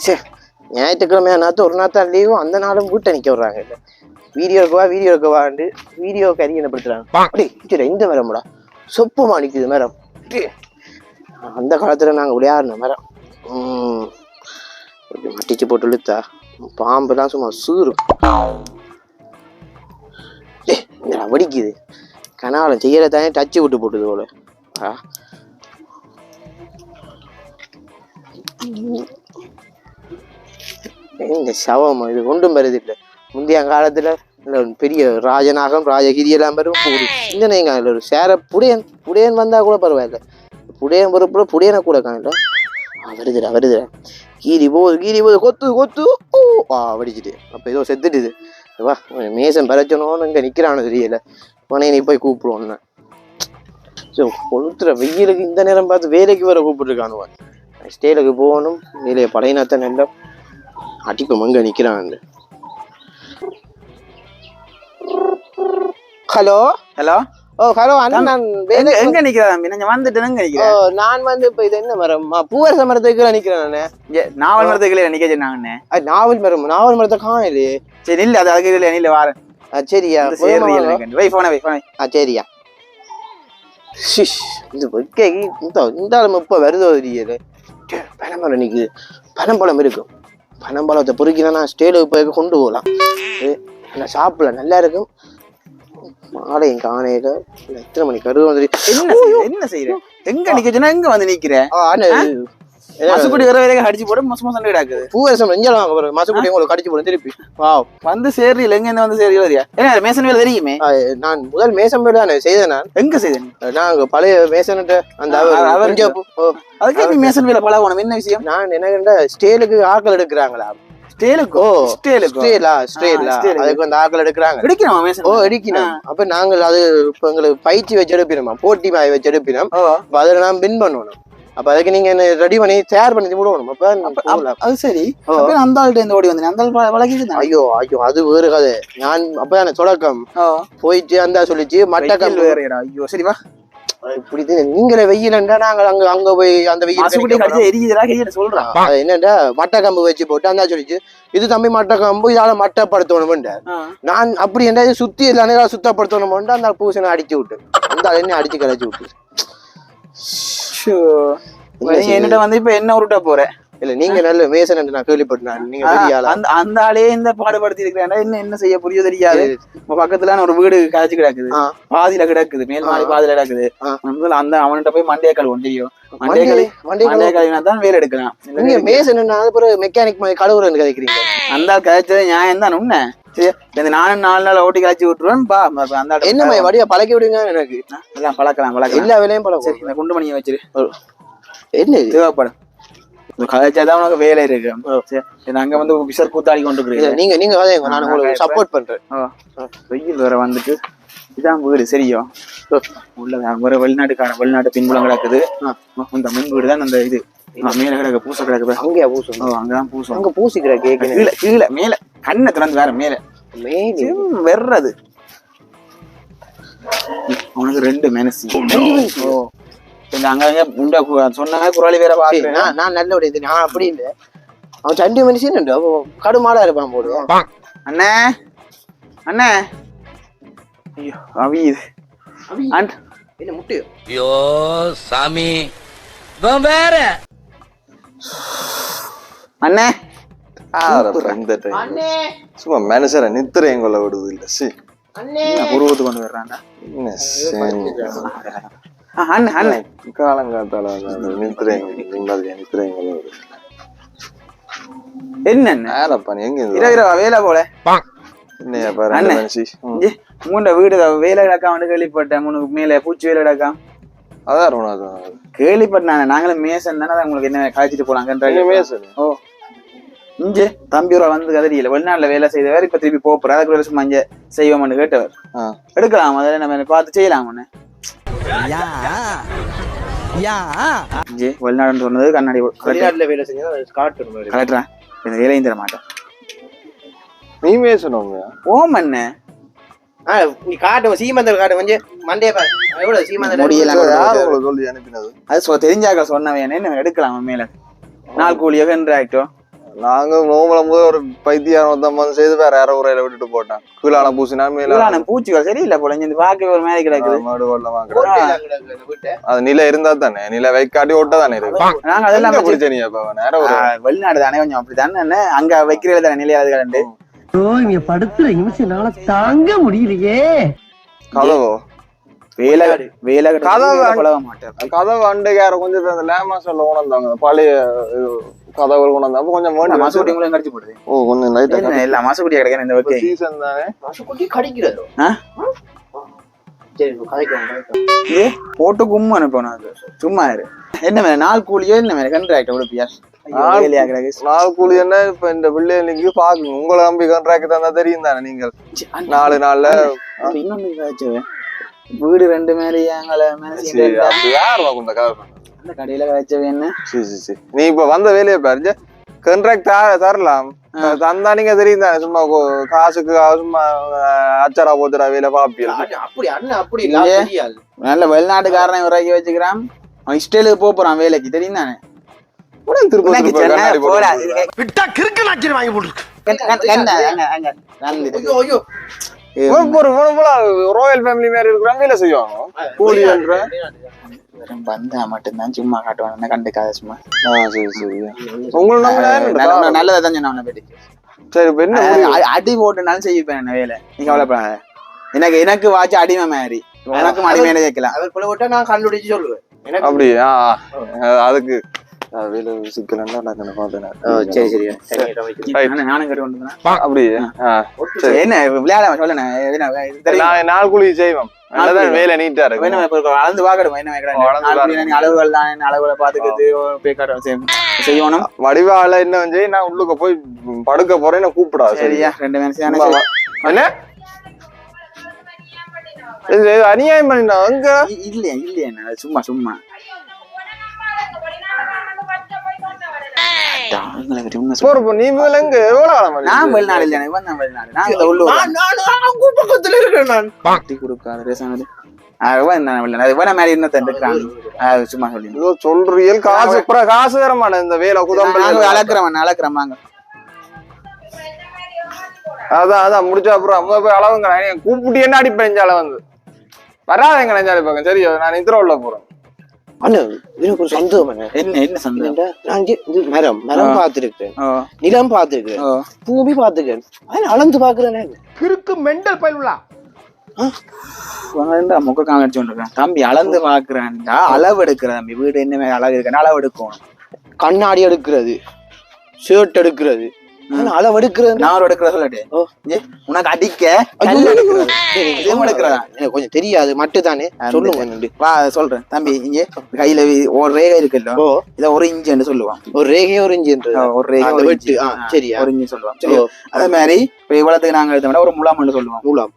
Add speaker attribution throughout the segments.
Speaker 1: சரி ஞாயிற்றுக்கிழமையா நாற்று ஒரு நாள் தான் லீவும் அந்த நாளும் வீட்டை நிற்க விட்றாங்க இல்லை வீடியோக்கு வாண்டு வீடியோ கரியப்படுத்துறாங்க அப்படி சரி இந்த மரம்டா சொப்பமா நிற்குது மரம் அந்த காலத்தில் நாங்கள் விளையாடின மரம் மட்டிச்சு போட்டு இழுத்தா பாம்புலாம் சும்மா சூறும் வடிக்குது கனாலம் செய்யறதானே டச்சு விட்டு போட்டுது போல இந்த சவம் இது ஒன்றும் வருது இல்லை முந்தைய காலத்துல பெரிய ராஜநாகம் ராஜகிரி எல்லாம் வரும் சிந்தனைங்க ஒரு சேர புடையன் வந்தா கூட பரவாயில்ல புடையன் பொறுப்புல புடையனை கூட காணல வருதுடா கீரி போகுது கொத்து வடிச்சுட்டு அப்ப ஏதோ செத்துட்டுது வா மேசன் பரச்சனோன்னு இங்க நிக்கிறானு தெரியல உடனே நீ போய் கூப்பிடுவோன்னு கொளுத்துற வெயிலுக்கு இந்த நேரம் பார்த்து வேலைக்கு வர கூப்பிட்டுருக்கானுவான் ஸ்டேலுக்கு போகணும் வேலையை படையினாத்தான் நல்லா அடிப்ப மங்க நிக்கிறான் ஹலோ அண்ணா நான்
Speaker 2: எங்க நிக்கிறேன் வந்துட்டு
Speaker 1: நான் வந்து இப்ப இது என்ன மரம் பூவரச மரத்துக்கு நிக்கிறேன்
Speaker 2: நாவல் மரத்துக்கு நிக்க சொன்னாங்கண்ணே
Speaker 1: நாவல் மரத்தை காணலையே
Speaker 2: சரி இல்ல அது அதுக்கு இல்ல வாரேன்
Speaker 1: சரியா சரியா இந்த இப்ப வருதோ தெரியல பனம்பழம் நிக்குது பனம்பழம் இருக்கும் பனம்பழத்தை பொறுக்கினா ஸ்டேலுக்கு போய் கொண்டு போகலாம் சாப்பிடல நல்லா இருக்கும் மாலையும் காணையில எத்தனை மணி கருது வந்து
Speaker 2: என்ன செய்யற எங்க நிக்க எங்க வந்து நிக்கிற மசுக்குடி வர வரைக்கும் அடிச்சு போட மோசமா கிடாக்குது
Speaker 1: பூவரசம் நெஞ்சலாம் வாங்க போற மசுக்குடி உங்களுக்கு அடிச்சு போட திருப்பி
Speaker 2: வந்து சேரியில் எங்க வந்து சேரியா ஏன்னா மேசன் வேலை தெரியுமே
Speaker 1: நான் முதல் மேசன் வேலை தானே செய்தேன் நான்
Speaker 2: எங்க செய்தேன்
Speaker 1: நான் பழைய மேசன்ட்ட அந்த
Speaker 2: அதுக்கு மேசன் வேலை பழகணும் என்ன விஷயம்
Speaker 1: நான் என்ன ஸ்டேலுக்கு ஆக்கள் எடுக்கிறாங்களா அதுக்கு வந்து ஆக்கள் எடுக்கிறாங்க எடுக்கணும் அப்ப நாங்கள் அது இப்ப எங்களுக்கு பயிற்சி வச்சு எடுப்பினோமா போட்டி மாய வச்சு எடுப்பினோம் அதுல நான் வின் பண்ணணும் அப்ப அதுக்கு நீங்க என்ன ரெடி பண்ணி தயார் பண்ணி விடணும் அப்ப
Speaker 2: அது சரி அந்த ஆள்கிட்ட ஓடி வந்தேன் அந்த வழக்கு
Speaker 1: ஐயோ அது வேறு கதை நான் அப்பதானே தொடக்கம் போயிட்டு அந்த சொல்லிச்சு மட்டக்கம்
Speaker 2: ஐயோ சரிவா
Speaker 1: இப்படி நீங்களே வெயிலண்டா நாங்கள் அங்க போய் அந்த வெயில் சொல்றேன் என்னண்டா மட்டை கம்பு வச்சு போட்டு அந்த சொல்லிச்சு இது தம்பி மட்டை கம்பு இதால மட்டப்படுத்தணும் நான் அப்படி என்ன சுத்தி இல்ல சுத்தப்படுத்தணும் அந்த பூசனை அடிச்சு விட்டு அந்த என்ன அடிச்சு கலைச்சு விட்டு
Speaker 2: என்னிட்ட வந்து இப்ப என்ன உருட்ட போறேன்
Speaker 1: இல்ல நீங்க நல்ல மேசன் நான் கேள்விப்பட்டேன் நீங்க
Speaker 2: அந்த ஆளே இந்த பாடுபடுத்தி இருக்கிறேன் என்ன செய்ய புரிய தெரியாது பக்கத்துல ஒரு வீடு காய்ச்சி கிடக்குது பாதியில கிடக்குது மேல் மாடி பாதியில கிடக்குது அந்த அவன்கிட்ட போய் மண்டைய கழுவும் தெரியும் மண்டைய கழுவினா தான் வேலை எடுக்கலாம்
Speaker 1: நீங்க மேசன் மெக்கானிக் மாதிரி கழுவுறன்னு கதைக்கிறீங்க
Speaker 2: அந்த கதைச்சது நியாயம் தான் உண்மை சரி நானும் 4 நாள் ஓட்டி காய்ச்சி விட்டுருவேன் பா அந்த
Speaker 1: என்ன வடிவா பழக்கி விடுங்க எனக்கு
Speaker 2: எல்லாம் பழக்கலாம்
Speaker 1: எல்லா வேலையும் பழக்கம்
Speaker 2: சரி இந்த குண்டு மணியை வச்சிரு
Speaker 1: என்ன
Speaker 2: தேவைப்படும் கலாச்சாரம் உனக்கு வேலை இருக்கு அங்க வந்து விசர் கூத்தாடி கொண்டு
Speaker 1: நீங்க நான் உங்களுக்கு சப்போர்ட் பண்றேன்
Speaker 2: வெயில் வேற வந்துட்டு இதான் வீடு சரியோ உள்ள வேற வெளிநாட்டு பின்புலம் கிடக்குது இந்த மின் வீடு தான் அந்த இது மேல கிடக்கு பூச கிடக்குது
Speaker 1: அங்கேயா பூசும்
Speaker 2: அங்கதான் பூசும்
Speaker 1: அங்க பூசிக்கிற கேக்கு
Speaker 2: கீழே மேல கண்ணை திறந்து வேற மேல வெர்றது உனக்கு 2 மெனசி அங்க சொன்னாங்க குராலி வேற
Speaker 1: நான் நல்ல நான் அப்படி இல்லை அவன் 2 மனுஷன் கடுமாடா இருப்பான் போடுவான்
Speaker 2: அண்ணே அண்ணே ஐயோ அவி இது
Speaker 1: என்ன முட்டு
Speaker 3: ஐயோ சாமி வேற
Speaker 2: அண்ணே
Speaker 4: சும்மா மனுஷரை நித்திரையும் கொள்ள விடுது இல்ல சி
Speaker 2: உருவத்து கொண்டு வர்றான்டா
Speaker 4: காலங்காத்தால நித்திரையும் நித்திரையும் கொள்ள விடுது
Speaker 2: என்ன
Speaker 4: எங்க
Speaker 2: வேலை போல
Speaker 4: என்னையா பாரு
Speaker 2: மூண்ட வீடு வேலை கிடக்காம கேள்விப்பட்டேன் மேல பூச்சி வேலை கிடக்காம
Speaker 4: அதான்
Speaker 2: கேள்விப்பட்டேன் நாங்களும் மேசன் தானே உங்களுக்கு என்ன காய்ச்சிட்டு போலாங்க
Speaker 4: மேசன்
Speaker 2: ஓ இங்க தம்பியூரா வந்து கதறியில வெளிநாட்டுல வேலை செய்தவர் இப்ப திருப்பி போற அதுக்கு சும்மா இங்க செய்வோம்னு கேட்டவர் எடுக்கலாம் அதில் நம்ம பார்த்து செய்யலாம் ஒண்ணு வெளிநாடுன்னு சொன்னது கண்ணாடி
Speaker 1: வேலை செஞ்சா
Speaker 2: கலெக்டரா இந்த வேலையும் தர மாட்டேன்
Speaker 4: நீ மேசனவங்க
Speaker 2: ஓம் என்ன
Speaker 1: நீ காட்டு சீமந்தர் காட்டு வந்து மண்டே எவ்வளவு சீமந்தர்
Speaker 4: சொல்லி அனுப்பினது
Speaker 2: அது தெரிஞ்சாக்க சொன்னவன் என்ன எடுக்கலாம் மேல 4 கூலியாக ஆயிட்டோம்
Speaker 4: நாங்க நோம்பலம் போது ஒரு பைத்தியம் செய்து வேற யாரோ உரையில விட்டுட்டு போட்டான் கீழான பூசினா மேல
Speaker 2: பூச்சிகள் சரியில்லை போல இந்த பாக்க ஒரு மாதிரி கிடக்குது
Speaker 4: அது நில இருந்தா தானே நில வைக்காட்டி ஓட்ட தானே இருக்கு
Speaker 2: நாங்க அதெல்லாம்
Speaker 4: பிடிச்சனியா நேரம்
Speaker 2: வெளிநாடு தானே கொஞ்சம் அப்படித்தானே அங்க வைக்கிற தானே நிலையாது கண்டு
Speaker 5: இங்க படுத்துற நிமிஷம்னால தாங்க முடியலையே
Speaker 4: கதவோ கதவு அண்டைக்கு யாரும் கொஞ்சம் அந்த லேமாஸ்ல உணர்ந்தாங்க பழைய கதவுகள் கொண்டாந்து கொஞ்சம்
Speaker 2: மாசுக்குட்டியும் கடிச்சு போடுது
Speaker 4: ஓ கொஞ்சம் லைட்டா
Speaker 2: இல்ல மாசுக்குட்டி கிடைக்கணும் இந்த வகை
Speaker 4: சீசன் தானே
Speaker 1: மாசுக்குட்டி கடிக்கிறது
Speaker 2: போட்டு கும்மா அனுப்பணும் சும்மா இரு என்ன மேல நாள் கூலியோ என்ன மேல கண்ட்ராக்ட் உடுப்பியா
Speaker 4: நாள் கூலி என்ன இப்ப இந்த பிள்ளைகளுக்கு பாக்குங்க உங்களை நம்பி கண்ட்ராக்ட் தந்தா தெரியும் தானே நீங்கள் 4 நாள்ல
Speaker 2: இன்னொன்னு வீடு 2 மேல அந்த கடையில காய்ச்சவே என்ன
Speaker 4: நீ இப்ப வந்த வேலையை பாருங்க கண்ட்ராக்ட் தரலாம் தந்தா நீங்க தெரியும் தானே சும்மா காசுக்கு சும்மா அச்சரா போச்சுரா வேலை பாப்பீங்க
Speaker 2: நல்ல வெளிநாட்டுக்காரனை உருவாக்கி வச்சுக்கிறான் அவன் இஸ்ரேலுக்கு போறான் வேலைக்கு தெரியும் தானே
Speaker 4: ராயல் ஃபேமிலி மாதிரி இருக்கிறாங்க வேலை செய்வாங்க கூலி என்ற
Speaker 2: வந்தா மட்டும்தான் சும்மா காட்டுவாங்க கண்டுக்காத சும்மா
Speaker 4: உங்களுக்கு
Speaker 2: நல்லதான் சொன்ன
Speaker 4: சரி
Speaker 2: அடி போட்டுனாலும் செய்யப்பேன் என்ன வேலை நீங்க கவலைப்படாத எனக்கு வாட்சி அடிமை மாதிரி உனக்கும் அடிமையில கேட்கலாம்
Speaker 1: அவர் விட்டா நான் கண்டுபிடிச்சு சொல்லுவேன்
Speaker 4: அப்படியா அதுக்கு நாள் கூலி செய்வோம் வேலை நீட்டா இருக்கு
Speaker 2: அளவுகளை பாத்துக்கிறது செய்யணும்
Speaker 4: வடிவால என்ன வந்து நான் உள்ளுக்க போய் படுக்க போறேன் கூப்பிடாது
Speaker 2: சரியா 2 மனுஷன்
Speaker 4: அநியாயம் பண்ணினா அங்க
Speaker 2: இல்லையா சும்மா சும்மா
Speaker 4: சொல்றீங்க காசு தர மாட்டேன் இந்த வேலை
Speaker 2: அளக்குறமாங்க
Speaker 4: அதான் முடிச்சா அப்புறம் போய் அளவுங்க கூப்பிட்டு என்ன அடிப்பேன் வந்து வராதுங்க நினைச்சாலும் சரி நான் இத்திர உள்ள போறேன்
Speaker 1: எனக்கு ஒரு சந்தேகம்
Speaker 2: என்ன சந்தேகம்
Speaker 1: நான் மரம் பார்த்திருக்கேன் நிலம் பார்த்திருக்கேன் பூமி பார்த்திருக்கேன் அளந்து பாக்குறேன் மெண்டல் பயிலுலா
Speaker 2: முக்க காமிச்சு கொண்டிருக்கேன் தம்பி அளந்து பாக்குறான்டா அளவு எடுக்கிற தம்பி வீடு என்ன அளவு இருக்கு அளவு எடுக்கணும்
Speaker 1: கண்ணாடி எடுக்கிறது ஷர்ட் எடுக்கிறது அளவு எடுக்கிறது
Speaker 2: நான் எடுக்கிற சொல்லட்டே உனக்கு அடிக்க
Speaker 1: கொஞ்சம் தெரியாது மட்டும்தானே சொல்லுங்க
Speaker 2: வா சொல்றேன் தம்பி இங்க கையில ஒரு ரேகை இருக்குல்ல இத 1 இன்ச் சொல்லுவான்
Speaker 1: ஒரு ரேகை 1 இன்ச்
Speaker 2: ஒரு ரேகை வெட்டு
Speaker 1: சரியா
Speaker 2: 1 இன்ச் சொல்லுவான் அதே மாதிரி இப்ப இவ்வளத்துக்கு நாங்க எடுத்தோம்னா ஒரு முலாம் சொல்லுவோம்
Speaker 1: முலாம்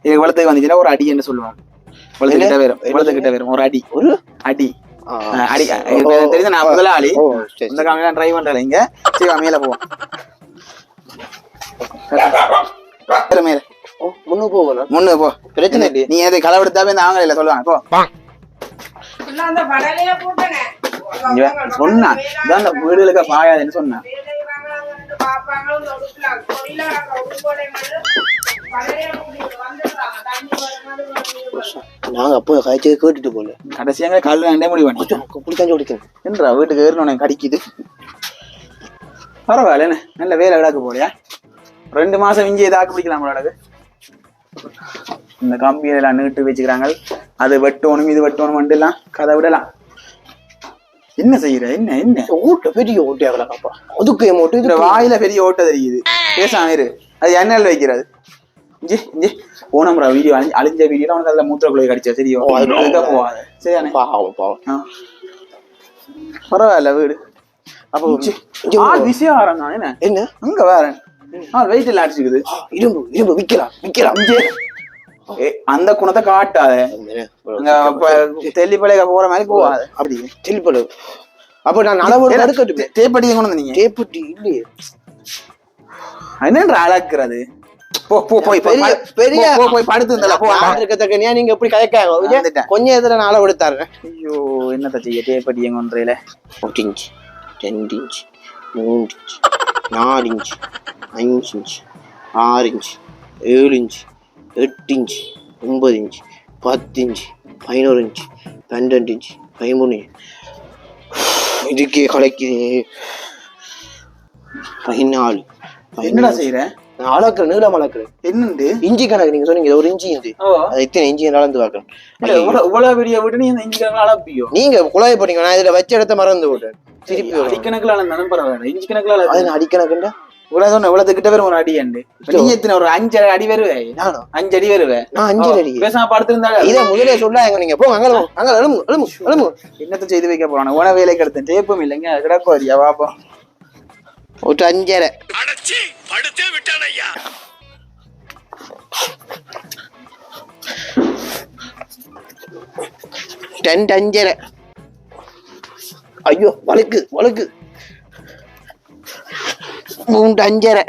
Speaker 2: இது இவ்வளத்துக்கு வந்துச்சுன்னா ஒரு அடி என்று சொல்லுவோம் இவ்வளத்துக்கிட்ட வரும் ஒரு அடி அடி அடி தெரியுது நான் முதலாளி இந்த காமிலாம் ட்ரை பண்றேன் இங்க சரி மேல போவோம் மேல முன்னு போ பிரச்சனை இல்லை நீ எதை களவெடுத்தாவே இந்த ஆங்கல சொல்லுவாங்க போ சொன்னா இதான் வீடுகளுக்கு பாயாதுன்னு சொன்னா
Speaker 1: நாங்க அப்போ காய்ச்சல் கேட்டுட்டு போல
Speaker 2: கடைசியாக கல் வேண்டே முடிவு என்றா வீட்டுக்கு ஏறணும் கடிக்குது பரவாயில்ல என்ன நல்ல வேலை விடாக்க போறியா 2 மாசம் இஞ்சி தாக்கு பிடிக்கலாம் விடாது இந்த கம்பியெல்லாம் நீட்டு வச்சுக்கிறாங்க அது வெட்டணும் இது வெட்டணும் எல்லாம் கதை விடலாம் என்ன செய்யற என்ன என்ன
Speaker 1: ஓட்ட பெரிய ஓட்டையாகலாம்ப்பா அதுக்கு ஓட்டு
Speaker 2: இந்த வாயில பெரிய ஓட்ட தெரியுது பேசாம இரு அது எண்ணெயில் வைக்கிறது இஞ்சி இஞ்சி போனோம்ரா வீடியோ அழிஞ்ச வீடியோ அவனுக்கு அதுல மூத்திரக்குள்ள கடிச்சா தெரியும் போவாது சரியானே
Speaker 1: பாவம் பாவம்
Speaker 2: பரவாயில்ல வீடு அப்போ விஷயம் ஆரம்பம் என்ன என்ன அங்க வேற வெயிட் எல்லாம் அடிச்சுக்குது
Speaker 1: இரும்பு இரும்பு விக்கலாம்
Speaker 2: அந்த குணத்தை காட்டாத தெல்லிப்பளைய போற மாதிரி போவாது அப்படி
Speaker 1: தெல்லிப்பளை அப்ப நான் அளவோட அடுக்கட்டு
Speaker 2: தேப்பட்டி கொண்டு வந்தீங்க
Speaker 1: தேப்பட்டி இல்லையே
Speaker 2: என்னன்ற அளக்குறது போய் படுத்து
Speaker 1: நீங்க எப்படி கதைக்காங்க கொஞ்சம் எதிர நான் அளவு எடுத்தாரு
Speaker 2: ஐயோ என்னத்த செய்ய தேப்பட்டி எங்க ஒன்றையில
Speaker 1: 1 inch 2 inch 3 inch 4 inch 5 inch 6 inch 7 inch 8 inch 9 inch 10 inch 11 inch 12 inch 13 inch இதுக்கே கலைக்குது 14.
Speaker 2: என்னடா செய்யற?
Speaker 1: நான் அளக்குறேன், நீளம் அளக்குறேன்.
Speaker 2: என்னண்டு
Speaker 1: இஞ்சி கணக்கு நீங்க சொன்னீங்க ஒரு இஞ்சி இது, அது எத்தனை இஞ்சி அளந்து பார்க்கறேன்.
Speaker 2: இவ்வளவு பெரிய விட்டு நீ இந்த இஞ்சி கணக்குல அளப்பியோ? நீங்க
Speaker 1: குழாய் போட்டீங்க, நான் இதுல வச்ச இடத்த மறந்து விட்டேன். திருப்பி
Speaker 2: அடிக்கணக்குல அளந்தாலும் பரவாயில்ல, இஞ்சி கணக்குல
Speaker 1: அது அடிக்கணக்குண்டா
Speaker 2: இவ்வளவு சொன்ன இவ்வளவு கிட்ட வரும் ஒரு அடி அண்டு. நீ எத்தனை ஒரு 5 அடி வருவேன்? 5 அடி வருவேன்.
Speaker 1: நான் 5 அடி
Speaker 2: பேசாம படுத்திருந்தாங்க.
Speaker 1: இதை முதலே சொல்லாங்க நீங்க. போங்க அங்க அங்க எழுமு.
Speaker 2: என்னத்த செய்து வைக்க போறான? உன வேலைக்கு எடுத்தேன், டேப்பும் இல்லைங்க கிடக்கும் வரியா பாப்போம்.
Speaker 1: ஒரு 5.5
Speaker 3: அடச்சி படுத்தே விட்டான் ஐயா.
Speaker 1: 5.5. ஐயோ வழுக்கு 3.5.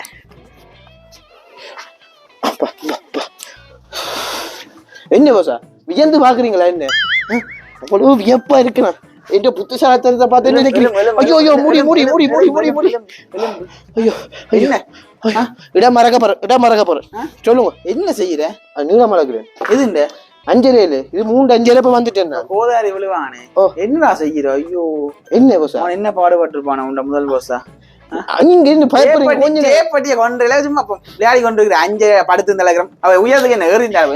Speaker 1: என்ன போசா வியந்து பாக்குறீங்களா? என்ன அவ்வளவு வியப்பா இருக்கணும். என்ற புத்திசாலித்தனத்தை பார்த்து நினைக்கிறேன். ஐயோ ஐயோ மூடி ஐயோ இடம் மறக்க போறேன். சொல்லுங்க
Speaker 2: என்ன செய்யற?
Speaker 1: நீளம் மறக்கிறேன்.
Speaker 2: இது இந்த
Speaker 1: 5.5 இது 3.5 இப்ப வந்துட்டேன்.
Speaker 2: கோதாரி விழுவானே என்னடா செய்யற? ஐயோ
Speaker 1: என்ன போசா
Speaker 2: என்ன பாடுபட்டிருப்பான உண்ட முதல் போசா?
Speaker 1: நீங்க என்ன பயப்படுறீங்க? கொஞ்சம்
Speaker 2: கேப்பட்டிய கொண்டு சும்மா விளையாடி கொண்டு இருக்கிற 5 படுத்து நிலக்கிறோம். அவ உயரத்துக்கு என்ன ஏறிந்தாள்.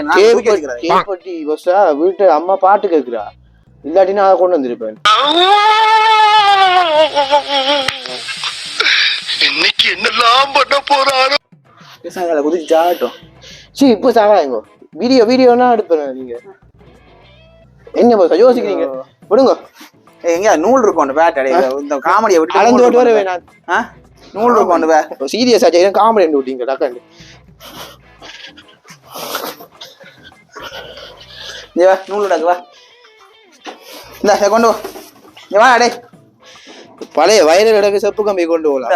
Speaker 1: கேப்பட்டி போசா வீட்டு அம்மா பாட்டு கேட்கிறா, இல்லாட்டி நான் அதை கொண்டு வந்திருப்பேன்.
Speaker 3: இன்னைக்கு என்னெல்லாம் பண்ண போறாரோ.
Speaker 2: குதிச்சாட்டும்
Speaker 1: சரி இப்ப சாவாங்க. வீடியோனா எடுப்பேன். நீங்க என்ன போசா யோசிக்கிறீங்க? விடுங்க.
Speaker 2: எங்க நூல் இருக்கும் பேட் இந்த காமெடியை விட்டு
Speaker 1: அளந்து விட்டு வர வேணாம்.
Speaker 2: நூல் இருக்கும்
Speaker 1: சீரியஸா செய்யறேன். காமெடி ரெண்டு விட்டீங்க டக்காண்டு.
Speaker 2: நூல் வா இந்த கொண்டு வா அடே.
Speaker 1: பழைய வயலில் இடக்கு செப்பு கம்பி கொண்டு போகலாம்.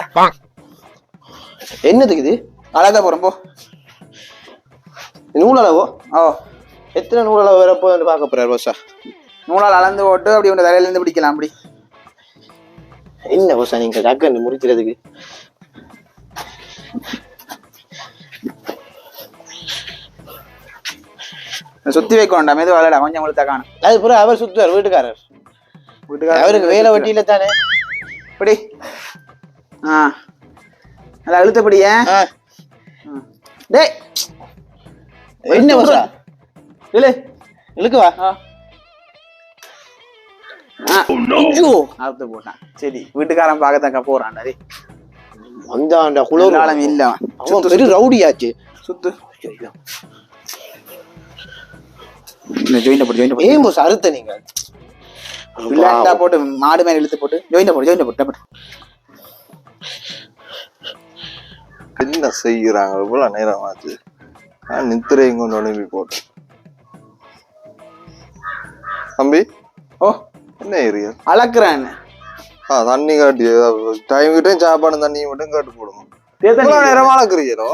Speaker 1: என்னதுக்கு இது?
Speaker 2: அழகா போறோம் போ.
Speaker 1: நூலளவோ?
Speaker 2: எத்தனை
Speaker 1: நூலளவு வரப்போ பார்க்க போறாரு போசா?
Speaker 2: நூலால் அளந்து போட்டு அப்படி உங்க தலையில இருந்து பிடிக்கலாம். அப்படி
Speaker 1: என்ன போசா நீங்க டக்குன்னு முடிக்கிறதுக்கு?
Speaker 2: சுத்தி வைக்க வேண்டாம், மெது வாழடா கொஞ்சம் உங்களுக்கு காணும்.
Speaker 1: அது பிறகு அவர் சுத்துவார் வீட்டுக்காரர். அவருக்கு வேலை வட்டியில தானே.
Speaker 2: இப்படி நல்லா அழுத்தப்படிய. டேய்
Speaker 1: என்ன போசா?
Speaker 2: இல்ல
Speaker 1: இழுக்குவா.
Speaker 2: அழுத்த போட்டான். சரி வீட்டுக்காரன் பார்க்கத்தாக்க போறான்டா.
Speaker 1: வந்தாண்டா குளோரம்
Speaker 2: இல்ல
Speaker 1: அவன் பெரிய ரவுடியாச்சு.
Speaker 2: சுத்து
Speaker 1: ஏன் போசா அறுத்த நீங்க?
Speaker 2: போட்டு மாடு மேல இழுத்து போட்டு ஜோயிண்ட போட்டு
Speaker 4: என்ன செய்யறாங்க? இவ்வளவு நேரம் ஆச்சு. நித்திரையும் கொண்டு அனுப்பி போட்டு தம்பி என்ன ஏரியா
Speaker 2: அளக்குறேன்.
Speaker 4: தண்ணி காட்டி டைம் கிட்டையும் சாப்பாடு தண்ணி மட்டும் காட்டு போடுங்க. நேரம் அளக்குறீங்களோ?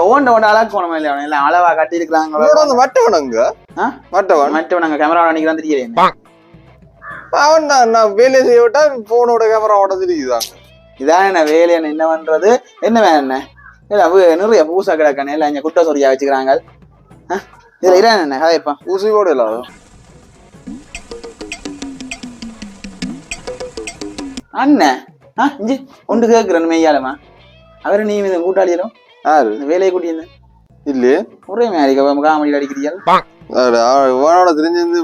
Speaker 2: ஓண்ட அளக்கணும் இல்ல அளவா கட்டி இருக்கிறாங்க. மட்டவன் கேமரா அன்னைக்கு வந்துருக்கேன்.
Speaker 4: அவன் நான் வேலையை செய்ய விட்டா போனோட கேமரா உடஞ்சிருக்குதாங்க.
Speaker 2: இதான் என்ன வேலை என்ன பண்றது? என்ன வேணும் நிறைய பூசா கிடக்கானே இல்ல இங்க குட்ட சொரியா வச்சுக்கிறாங்க. இதுல இதான் என்ன கதைப்பா
Speaker 4: ஊசி கூட இல்லாத
Speaker 2: அண்ணன் இஞ்சி ஒன்று கேட்கிறேன் மெய்யாலமா. அவரு நீ கூட்டாளியலும்
Speaker 4: யாரு
Speaker 2: வேலையை கூட்டியிருந்தேன்
Speaker 4: இல்லையே?
Speaker 2: ஒரே மாதிரி காமெடி அடிக்கிறீங்க.
Speaker 4: இவனோட தெரிஞ்சிருந்து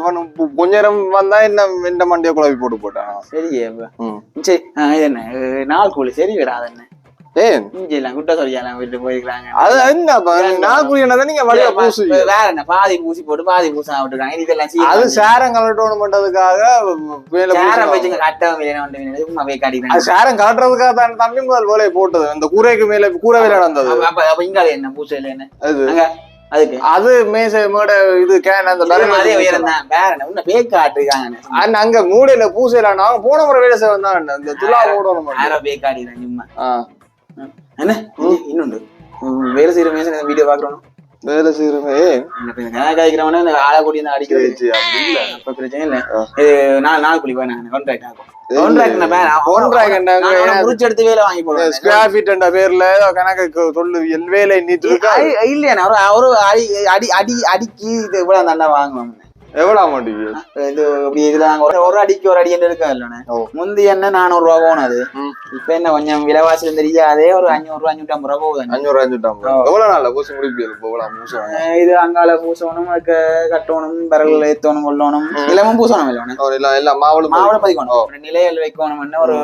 Speaker 4: கொஞ்ச நேரம் வந்தா என்ன மண்டிய குழம்பி போட்டு போட்டான்.
Speaker 2: சரியே சரி இது என்ன 4 கூலி சரி விடாத என்ன இஞ்செல்லாம் குட்ட சொல்லியாலாம் வீட்டு போயிருக்காங்க.
Speaker 4: அது என்ன 4 கூலி என்ன நீங்க வழியா பூசி
Speaker 2: வேற என்ன பாதி பூசி போட்டு பாதி பூசா விட்டுருக்காங்க. இதெல்லாம்
Speaker 4: அது சேரம் கலட்டணும் பண்றதுக்காக
Speaker 2: சேரம் வச்சுங்க கட்டவும்
Speaker 4: சேரம் கலட்டுறதுக்காக தான் தம்பி முதல் வேலையை போட்டது. அந்த கூரைக்கு மேல கூரை வேலை நடந்தது.
Speaker 2: அப்ப இங்கால என்ன பூசையில என்ன அதுக்கு
Speaker 4: அது மேசை மேட இது கேன் அந்த
Speaker 2: அதே உயரம் தான் வேற என்ன உன்ன பேக் காட்டுருக்காங்க.
Speaker 4: அங்க மூடையில பூசையில நாங்க போன முறை வேலை செய்வோம் தான் இந்த துலா ஓடணும்
Speaker 2: பேக் காட்டிதான் நிம்மா என்ன இன்னொன்று வேலை செய்யற மேசை வீடியோ பாக்குறோம்.
Speaker 4: வேலை செய்யறமே
Speaker 2: காய்க்கிறவனே இந்த ஆளை கூட்டி வந்து அடிக்கிறது
Speaker 4: அப்படி இல்ல
Speaker 2: அப்ப பிரச்சனை இல்ல இது நாலு குழி போய் நான் கான்ட்ராக்ட் ஆகும் முடிச்சு எடுத்து வேலை வாங்கி போடுவேன்
Speaker 4: ஸ்கொயர் ஃபீட் என்ற பேர்ல கணக்கு சொல்லு வேலை நீட்டு இருக்கா
Speaker 2: இல்லையா ஒரு அடி அடி அடிக்கு இது இவ்வளவு தண்டா வாங்குவோம்
Speaker 4: எவ்வளவு அமௌண்ட்
Speaker 2: இது இப்படி இதுல ஒரு அடிக்கு ஒரு அடி என்று இருக்கா இல்லைண்ணே முந்தி என்ன 400 ரூபா போனது இப்ப என்ன கொஞ்சம் விலைவாசி தெரியாதே ஒரு 500 ரூபா 550 ரூபா போகுது
Speaker 4: 500 550 எவ்வளவு நாள்ல பூசி முடிப்பீங்க
Speaker 2: இது அங்கால பூசணும் கட்டணும் பரல் ஏத்தணும் கொள்ளணும் இளமும் பூசணும் இல்லைண்ணே
Speaker 4: எல்லாம் மாவளம்
Speaker 2: பதிக்கணும் நிலையில் வைக்கணும் ஒரு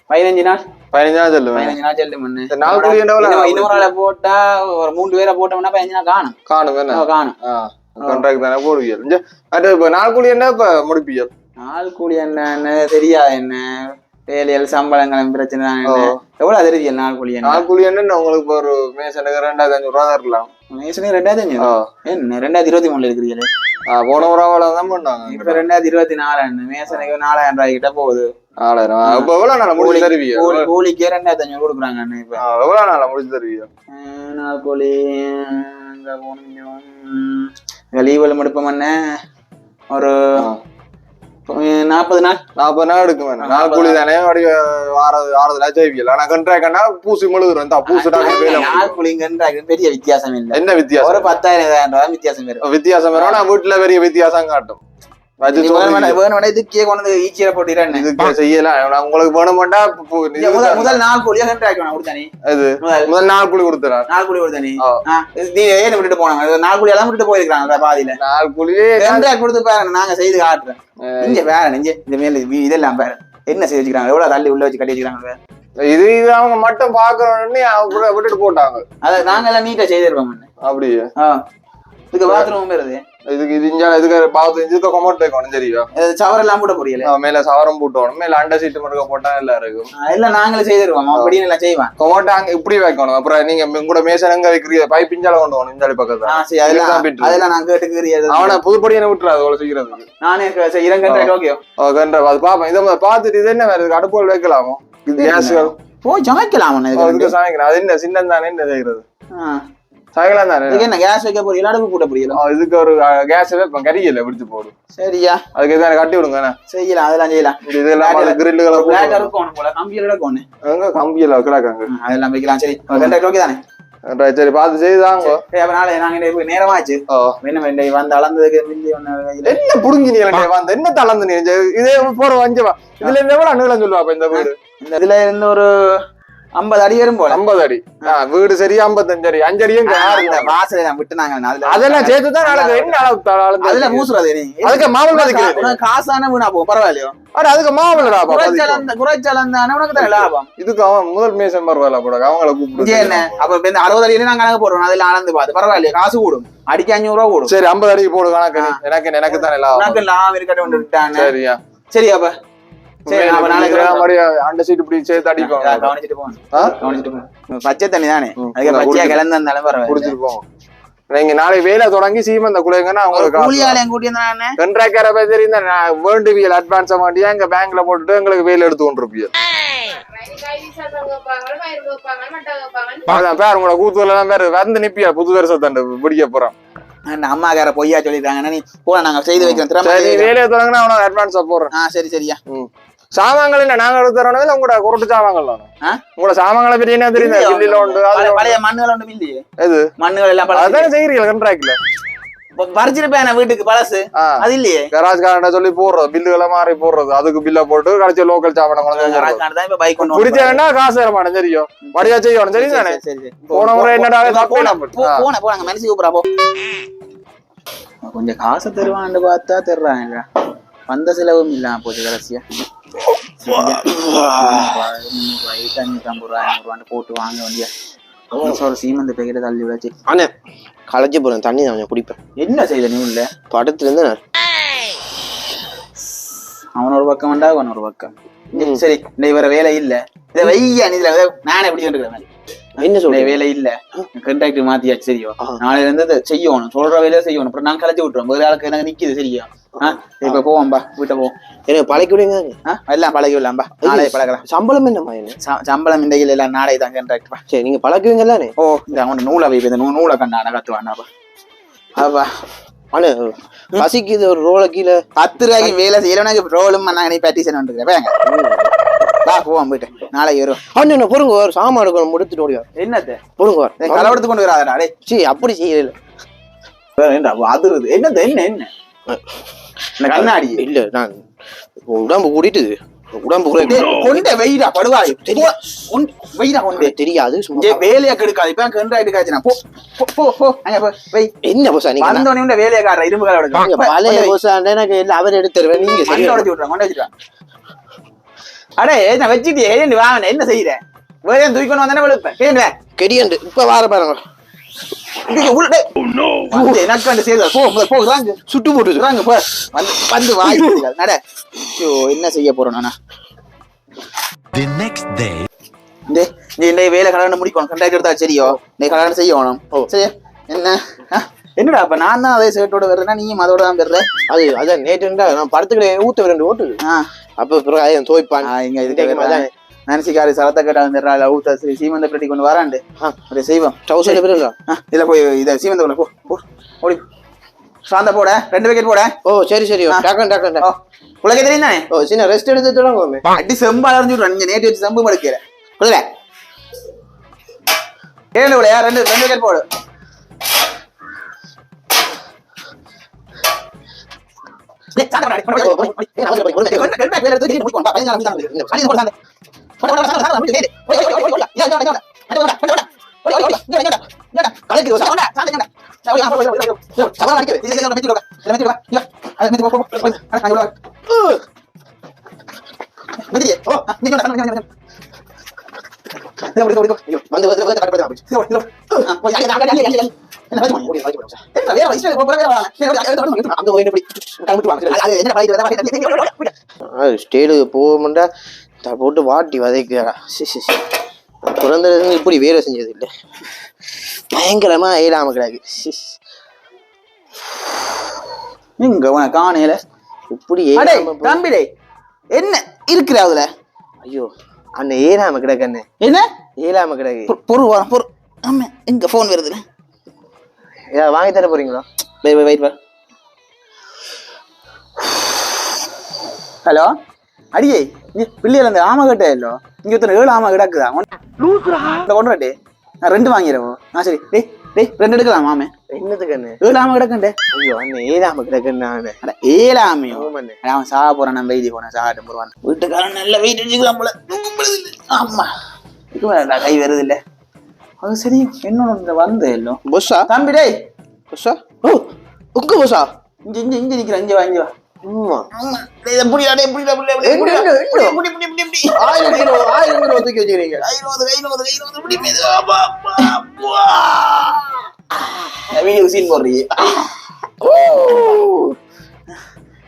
Speaker 2: 15 நாள்
Speaker 4: 15 நாள் செல்லும்
Speaker 2: 15 நாள் செல்லும்
Speaker 4: நாலு குழி
Speaker 2: இன்னொரு ஆளை போட்டா ஒரு 3 பேரை போட்டோம்னா 15 நாள் காணும்
Speaker 4: கான்ட்ராக்ட் தானே போடுவீங்க இப்ப நாலு கூலி என்ன இப்ப முடிப்பீங்க
Speaker 2: நாலு கூலி என்னன்னு தெரியாது என்ன வேலையல் சம்பளங்கள் பிரச்சனை எவ்வளவு தெரியுது நாலு கூலி
Speaker 4: என்ன உங்களுக்கு ஒரு மேசனுக்கு 2500 ரூபா தரலாம்
Speaker 2: மேசனுக்கு 2500 என்ன 2023 இருக்கிறீங்களே
Speaker 4: போன ஒரு தான் பண்ணாங்க
Speaker 2: இப்ப 2024 மேசனுக்கு 4000 ரூபாய் கிட்ட போகுது
Speaker 4: 4000 இப்ப எவ்வளவு நாள முடிச்சு தருவீங்க
Speaker 2: கூலிக்கே 2500 கொடுக்குறாங்க இப்ப
Speaker 4: எவ்வளவு நாள முடிச்சு தருவீங்க
Speaker 2: நாலு கூலி லீவ் முடிப்போம் ஒரு 40
Speaker 4: நாள் எடுக்கும் நாலு கூலி தானே ஆறுதல் செய்வீங்க ஆனா கண்ட்ராக்ட்னா பூசி முழுதுரும்
Speaker 2: நாலு கூலி பெரிய வித்தியாசம் இல்லை
Speaker 4: என்ன வித்தியாசம்
Speaker 2: ஒரு 10,000 ரூபாய் வித்தியாசம் வரும்
Speaker 4: ஆனா வீட்டுல பெரிய வித்தியாசம் காட்டும்
Speaker 2: இதுக்கே கொண்டு ஈச்சியில போட்டிடுறேன்
Speaker 4: உங்களுக்கு வேணுமாட்டா
Speaker 2: முதல் 4 கூலியா கண்ட்ராக்ட் கொடுத்தானே
Speaker 4: முதல் 4 கூலி கொடுத்துறேன்
Speaker 2: 4 கூலி கொடுத்தானே நீ ஏன் விட்டுட்டு போனாங்க 4 கூலி எல்லாம் விட்டுட்டு போயிருக்காங்க பாதியில
Speaker 4: 4 கூலி
Speaker 2: கண்ட்ராக்ட் கொடுத்து பாருங்க நாங்க செய்து காட்டுறேன் இங்க வேற நெஞ்சு இந்த மேல இதெல்லாம் பாரு என்ன செய்து வச்சுக்கிறாங்க எவ்வளவு தள்ளி உள்ள வச்சு கட்டி வச்சுக்கிறாங்க
Speaker 4: இது அவங்க மட்டும் பாக்குறோன்னு அவங்க விட்டுட்டு போட்டாங்க
Speaker 2: அத நாங்க எல்லாம் நீட்டா செய்திருப்போம்
Speaker 4: அப்படியே
Speaker 2: இதுக்கு பாத்ரூம் வருது
Speaker 4: இதுக்கு இதுக்கு பாத்து இதுக்கு கொமோட் வைக்கணும் தெரியும்
Speaker 2: சவர் எல்லாம் போட புரியல
Speaker 4: மேல சவரம் போட்டோம் மேல அண்டர் சீட்டு மட்டும் போட்டா எல்லாம் இருக்கும்
Speaker 2: எல்லாம் நாங்களே செய்திருவோம் அப்படின்னு எல்லாம் செய்வான்
Speaker 4: கொமோட்டா அங்க இப்படி வைக்கணும் அப்புறம் நீங்க கூட மேசன் எங்க வைக்கிறீங்க பைப் இஞ்சால கொண்டு போகணும் இஞ்சாலி பக்கத்துல
Speaker 2: அதெல்லாம் நான் கேட்டுக்கிறேன்
Speaker 4: அவனை புதுப்படி என்ன விட்டுறாது அவ்வளவு செய்யறதுக்கு
Speaker 2: நானே செய்யறேன் ஓகே
Speaker 4: அது பாப்பேன் இதை பார்த்துட்டு இது என்ன வேற இருக்கு அடுப்புகள் வைக்கலாமோ இது கேஸ்கள்
Speaker 2: போய் சமைக்கலாம்
Speaker 4: சமைக்கலாம் அது என்ன சின்னம் தானே என்ன செய்யறது சகலாம் தானே
Speaker 2: என்ன கேஸ் வைக்க போறீங்களா அடுப்பு கூட்ட போறீங்களா
Speaker 4: இதுக்கு ஒரு கேஸ் வைப்பேன் கறியில விடுத்து போடும்
Speaker 2: சரியா
Speaker 4: அதுக்கு எதாவது கட்டி விடுங்க
Speaker 2: செய்யலாம் அதெல்லாம் செய்யலாம்
Speaker 4: இதெல்லாம் கிரில்லுகளை
Speaker 2: இருக்கணும் போல கம்பியில இருக்கணும்
Speaker 4: அங்க கம்பியில கிடக்காங்க
Speaker 2: அதெல்லாம் வைக்கலாம் சரி ஓகே தானே
Speaker 4: சரி பார்த்து செய்தாங்க
Speaker 2: நாங்க நேரமாச்சு என்ன வந்து அளந்ததுக்கு
Speaker 4: என்ன புடுங்கினீங்க வந்து என்ன தளர்ந்து நீ இதே போற வஞ்சவா இதுல இருந்து எவ்வளவு நீளம் சொல்லுவாப்ப இந்த வீடு
Speaker 2: இதுல இருந்து ஒரு 50 அடி வரும் போல
Speaker 4: 50 அடி வீடு சரி 55 அடி 5 அடியும்
Speaker 2: வாசல விட்டுனாங்க
Speaker 4: அதெல்லாம் சேர்த்துதான் நாளைக்கு என்ன அளவு
Speaker 2: அதுல பூசுறது
Speaker 4: அதுக்கு மாவல்
Speaker 2: காசான வீணா போகும் பரவாயில்லையோ
Speaker 4: அதுக்கு மாவல்
Speaker 2: குறைச்சலம் தானே உனக்கு தானே லாபம்
Speaker 4: இதுக்கு அவன் முதல் மேசன் பரவாயில்ல போட அவங்கள கூப்பிட்டு
Speaker 2: என்ன அப்ப 60 அடியில நாங்க கணக்கு போடுறோம் அதுல அளந்து பார்த்து பரவாயில்லையா காசு கூடும் அடிக்கு 500 ரூபா கூடும்
Speaker 4: சரி 50 அடிக்கு போடு கணக்கு எனக்கு தானே
Speaker 2: லாபம் இருக்கட்டும் வந்துட்டாங்க
Speaker 4: சரியா
Speaker 2: சரி அப்ப பச்சை தண்ணி தானே பச்சையா கிளந்தாலும்
Speaker 4: குடிச்சிட்டு போவோம் நீங்க நாளைக்கு வேலை தொடங்கி சீமந்த குளைங்கன்னா வேண்டுவியல் அட்வான்ஸ் வேண்டியா எங்க பேங்க்ல போட்டுட்டு எங்களுக்கு வேலை எடுத்து கொண்டிருப்பீங்க பேர் உங்களோட கூத்துல எல்லாம் பேரு வந்து நிப்பியா புது வருஷத்தாண்டு பிடிக்க போறோம்
Speaker 2: அம்மாக்கார பொய்யா சொல்லிருக்காங்க நீ போல நாங்க செய்து வைக்கிறோம்
Speaker 4: வேலையை தொடங்கினா அவனுக்கு அட்வான்ஸா போடுறேன்
Speaker 2: சரி சரியா
Speaker 4: சாமான்கள் இல்ல நாங்க எடுத்துறோம் இல்ல உங்களோட குருட்டு சாமான்கள் உங்களோட சாமான்களை பற்றி என்ன தெரியும்
Speaker 2: பழைய மண்ணுகள் ஒன்று இல்லையே
Speaker 4: எது
Speaker 2: மண்ணுகள் எல்லாம்
Speaker 4: அதானே செய்யறீங்க கண்ட்ராக்ட்ல
Speaker 2: பறிச்சிருப்பேன் வீட்டுக்கு பழசு அது இல்லையே
Speaker 4: கராஜ் காரண்ட சொல்லி போடுறது பில்லுகளை மாறி போடுறது அதுக்கு பில்ல போட்டு கடைசி லோக்கல் சாமான் குடிச்சா காசு தர மாட்டேன் தெரியும் வடியா செய்யணும் சரி தானே போன முறை என்னடா
Speaker 2: போனாங்க மனசு கூப்பிடா போ கொஞ்சம் காசு தருவான்னு பார்த்தா தர்றாங்க வந்த செலவும் இல்லாம போச்சு கடைசியா 550 ரூபா போட்டு வாங்க வேண்டிய சீமந்த பேக்கிட்ட தள்ளி விடாச்சு
Speaker 1: அண்ணே களைச்சு போறேன் தண்ணி நான் குடிப்பேன்
Speaker 2: என்ன செய்த நீ இல்ல
Speaker 1: படத்துல இருந்து
Speaker 2: அவன் ஒரு பக்கம் வேண்டா அவன் ஒரு பக்கம் சரி இவர வேலை இல்ல இதை வையா இதுல நானே எப்படி சொல்லிருக்கேன் என்ன சொல்ல வேலை இல்ல கண்டாக்ட் மாத்தியாச்சு சரியோ நாளைல இருந்து செய்யணும் சொல்ற வேலையை செய்யணும் அப்புறம் நான் கலைச்சு விட்டுறோம் வேற ஆளுக்கு எனக்கு நிக்குது சரியா இப்ப போவோம்பா வீட்டை போவோம்
Speaker 1: எனக்கு பழக்கி விடுங்க
Speaker 2: எல்லாம் பழகி விடலாம்பா நாளை பழகிறேன்
Speaker 1: சம்பளம் என்னம்மா
Speaker 2: சம்பளம் இந்த எல்லாம் நாளை தான் கண்டாக்ட்
Speaker 1: சரி நீங்க பழக்குவீங்கல்ல
Speaker 2: ஓ இந்த அவன் நூலை வைப்பு இந்த நூலை கண்டான கத்துவானாப்பா அப்பா
Speaker 1: ஆனா பசிக்குது ஒரு ரோல கீழே
Speaker 2: 10 ரூபாய்க்கு வேலை செய்யறவனுக்கு ரோலும் நாங்க பேட்டிசன் வந்துருக்கேன் வா போவோம் போயிட்டு நாளைக்கு வரும்
Speaker 1: அண்ணா பொறுங்க ஒரு சாமான் எடுக்கணும் முடித்துட்டு ஓடியா
Speaker 2: என்னத்த
Speaker 1: பொறுங்க
Speaker 2: களை எடுத்து கொண்டு வராதடா டே
Speaker 1: சி அப்படி செய்யல
Speaker 2: அதுருது என்னது என்ன என்ன இந்த கண்ணாடி
Speaker 1: இல்ல நான் உடம்பு கூட்டிட்டு உடம்பு
Speaker 2: கொண்ட வெயிடா படுவாய் வெயிடா கொண்டு
Speaker 1: தெரியாது
Speaker 2: வேலையா கெடுக்காது இப்ப கண்டாயிட்டு காய்ச்சினா போ போ போ அங்க வை
Speaker 1: என்ன போசா நீங்க
Speaker 2: வந்தோடனே வேலையை காட்டுற இரும்பு கால
Speaker 1: பழைய போசா எனக்கு எல்லாம் அவர் எடுத்துருவேன் நீங்க
Speaker 2: கொண்டு வச்சுட்டா அடே நான் வச்சுட்டியே வாங்க என்ன செய்யற வேலையை தூக்கணும் வந்தானே விழுப்பேன் கேளுவேன்
Speaker 1: கெடியண்டு இப்ப வார பாருங்க
Speaker 2: எனக்கு செய்த போ போ
Speaker 1: சுட்டு போட்டு
Speaker 2: வந்து வாய் நட என்ன செய்ய போறோம் நானா இந்த வேலை கல்யாணம் முடிக்கணும் கண்டாக்ட் எடுத்தா சரியோ நீ கல்யாணம் செய்யணும் சரி என்ன என்னடா அப்ப நான் தான் அதே சேட்டோட வர்றேன்னா நீயும் அதோட தான் வர்ற
Speaker 1: அது அதான் நேற்றுண்டா நான் படத்துக்கு ஊத்த 2 ஓட்டு அப்ப பிறகு தோய்ப்பான்
Speaker 2: இங்க இதுக்கு நான்சிக்காரி சரத்தை கேட்டா வந்துடுறா ஊத்த சீமந்த பெட்டி கொண்டு வராண்டு அப்படியே செய்வோம்
Speaker 1: டவுசர் பேர்
Speaker 2: இதுல போய் இதை சீமந்த கொண்டு போ ஓடி சாந்த போட 2 பேக்கெட் போட
Speaker 1: ஓ சரி சரி டக்கன்
Speaker 2: உலக தெரியும் தானே
Speaker 1: ஓ சின்ன ரெஸ்ட் எடுத்து தொடங்குவோமே
Speaker 2: அடி செம்பு அலர்ந்து விடுறேன் நீங்க நேற்று வச்சு செம்பு மடுக்கிற குதிரை ஏழு விளையா 2 பேக்கெட் போடு
Speaker 1: ஸ்டேலுக்கு போகமுண்டா போட்டு வாட்டி வதைக்கிறா பிறந்தது இப்படி வேலை செஞ்சது இல்லை பயங்கரமா ஏழாம கிடாக்கு
Speaker 2: நீங்க காணையில
Speaker 1: இப்படி
Speaker 2: தம்பிடே என்ன இருக்கிற அதுல
Speaker 1: ஐயோ அண்ணன் ஏழாம கிடக்கு அண்ணன்
Speaker 2: என்ன
Speaker 1: ஏழாம கிடக்கு
Speaker 2: பொறு ஆமா எங்க போன் வருதுல
Speaker 1: ஏதாவது வாங்கி தர போறீங்களா
Speaker 2: வெயிட் ஹலோ அடியே பிள்ளையில இந்த ஆமை கட்டே இல்லோ இங்க ஒருத்தர் 7 ஆமை கிடக்குதா கொண்டு நான் 2 வாங்கிடுவோம் சரி டேய் 2 எடுக்கலாம் ஆமை
Speaker 1: என்னதுக்கு அண்ணே
Speaker 2: 7 ஆமை கிடக்குண்டே
Speaker 1: ஐயோ அண்ணன் ஏழாம கிடக்குன்னு
Speaker 2: 7 ஆமையோ அவன் சாக போறான் நான் வெயிடி போனேன் சாகட்டும் போடுவான் வீட்டுக்காரன் நல்ல வெயிட் அடிச்சுக்கலாம் போல ஆமா இதுக்கு கை வருது இல்ல அது சரி என்னோட வந்த இல்லோ
Speaker 1: பொஸ்ஸா
Speaker 2: தம்பி டேய்
Speaker 1: பொஸ்ஸா ஓ உங்க பொஸ்ஸா
Speaker 2: இங்க நிக்கிறேன் இங்க வாங்க
Speaker 1: ஆமா
Speaker 2: டேய் புடிடா புடி
Speaker 1: 1000 கிலோ தூக்கி வச்சிருக்கீங்க
Speaker 2: புடி வீடியோ சீன் போடுறீங்க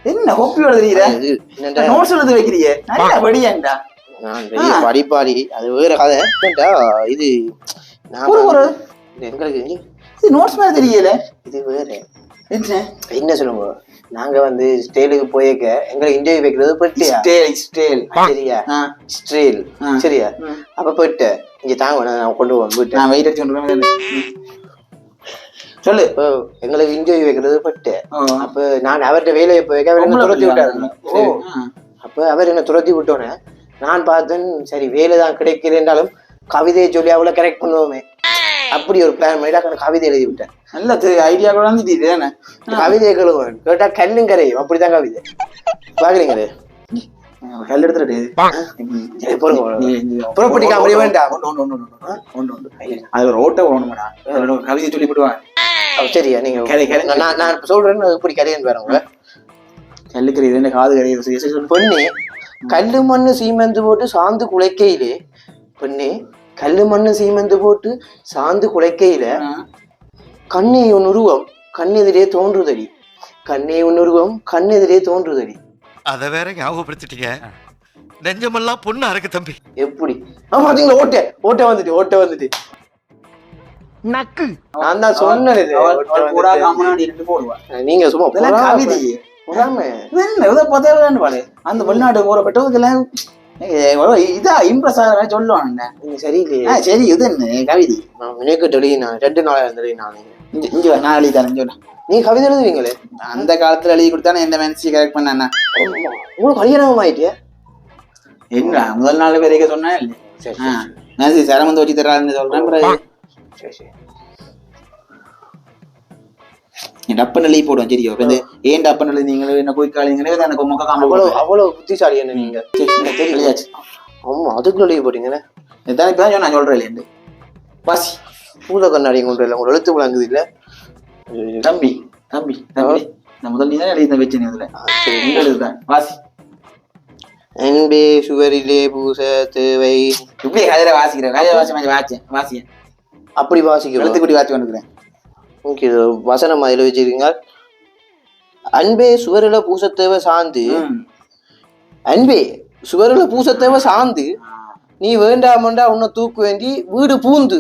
Speaker 2: என்ன ஹோப்பி எழுதுறீங்க நோட்ஸ் எழுதி வைக்கிறீங்க நல்ல படியாண்டா
Speaker 1: நான் பெரிய படிப்பாடி அது வேற கதை இது எங்களுக்கு
Speaker 2: நோட்ஸ் மாதிரி தெரியல
Speaker 1: இது வேற
Speaker 2: என்ன
Speaker 1: சொல்லுங்க நாங்க வந்து ஸ்டேலுக்கு போயிருக்க எங்களுக்கு இன்டர்வியூ வைக்கிறது போயிட்டியா சரியா ஸ்டேல் சரியா அப்ப போயிட்டு இங்க தாங்க நான் கொண்டு போவேன்
Speaker 2: நான் வெயிட் அடிச்சு சொல்லு
Speaker 1: எங்களுக்கு இன்டர்வியூ வைக்கிறது போயிட்டு அப்ப நான் அவர்கிட்ட வேலையை போயிருக்க அவர் என்ன துரத்தி விட்டாரு அப்ப அவர் என்ன துரத்தி விட்டோன்னே நான் பார்த்தேன் சரி வேலை தான் கிடைக்கிறேன்றாலும் கவிதையை சொல்லி அவ்வளவு கரெக்ட் பண்ணுவோமே அப்படி ஒரு பிளான் பண்ணிட்டு கவிதை எழுதி விட்டேன்
Speaker 2: நல்ல ஐடியா கூட தானே
Speaker 1: கவிதையை கழுவுவேன் கேட்டா கல்லும் கரையும் அப்படிதான் கவிதை பாக்குறீங்களே
Speaker 2: கல் எடுத்துட்டு
Speaker 1: புறப்பட்டி காமெடி வேண்டாம்
Speaker 2: அதுல ரோட்டை போகணுமாடா கவிதை சொல்லி விடுவான்
Speaker 1: சரியா நீங்க நான் சொல்றேன் இப்படி கரையன்னு பாருங்க
Speaker 2: கல்லுக்கறி இது காது கரையை
Speaker 1: பொண்ணு கல்லு மண்ணு சீமெந்து போட்டு சாந்து குலைக்கையிலே பொண்ணு கல்லு மண்ணு சீமெந்து போட்டு சாந்து குலைக்கையில கண்ணே உன் உருவம் கண்ணெதிரே தோன்றுதடி கண்ணே உன் உருவம் கண்ணெதிரே தோன்றுதடி
Speaker 3: அத வேற ஞாபகப்படுத்திட்டீங்க நெஞ்சமெல்லாம் பொண்ணா இருக்கு தம்பி
Speaker 1: எப்படி பாத்தீங்களா ஓட்ட வந்துட்டு
Speaker 5: நக்கு
Speaker 1: நான் தான் சொன்னேன் நீங்க சும்மா
Speaker 2: கவிதை அந்த வெளிநாட்டு போற பெற்றவங்க இதா இம்ப்ரெஸ் ஆகிற சொல்லுவாங்க
Speaker 1: சரியில்லையே
Speaker 2: சரி இது என்ன கவிதை
Speaker 1: எனக்கு நான் 2 நாளா இருந்தேன்
Speaker 2: இங்க நான் எழுதி தரேன் சொல்ல
Speaker 1: நீங்க கவிதை எழுதுவீங்களே?
Speaker 2: அந்த காலத்துல எழுதி கொடுத்தானே எந்த மென்சி கரெக்ட் பண்ணா
Speaker 1: உங்களுக்கு கல்யாணம் ஆயிட்டியா?
Speaker 2: என்ன முதல் நாள் வரைக்க சொன்னா இல்ல மென்சி சரமந்து வச்சு தர்றாருன்னு சொல்றேன். டப்பன் எழுதி போடுவோம் சரியோ. ஏன் டப்பன் எழுதி நீங்க என்ன குயிக்காளிங்களே எனக்கு மொக்க காம
Speaker 1: அவ்வளவு புத்திசாலி என்ன நீங்க?
Speaker 2: எழுதியாச்சு.
Speaker 1: ஆமா அதுக்குள்ள எழுதி போட்டீங்கன்னு
Speaker 2: இதான் இப்பதான் நான் சொல்றேன் இல்லையா வாசி
Speaker 1: பூத கண்ணாடி கொண்டு இல்லை உங்களை எழுத்து விளங்குது இல்ல
Speaker 2: தம்பி தம்பி தம்பி நான் முதல் நீ தான் எழுதி வச்சேன் அதுல எழுதுதான் வாசி.
Speaker 1: அன்பே சுவரிலே பூச தேவை
Speaker 2: இப்படி கதையில வாசிக்கிறேன். கதையில வாசி மாதிரி வாச்சேன் வாசியேன்
Speaker 1: அப்படி வாசிக்க
Speaker 2: எழுத்துக்குடி வாசி வந்துக்கிறேன்.
Speaker 1: ஓகே வசனம் அதில் வச்சிருக்கீங்க. அன்பே சுவரில பூசத்தேவை சாந்து அன்பே சுவரில பூசத்தேவை சாந்து நீ வேண்டாமண்டா உன்னை தூக்கு வேண்டி வீடு பூந்து.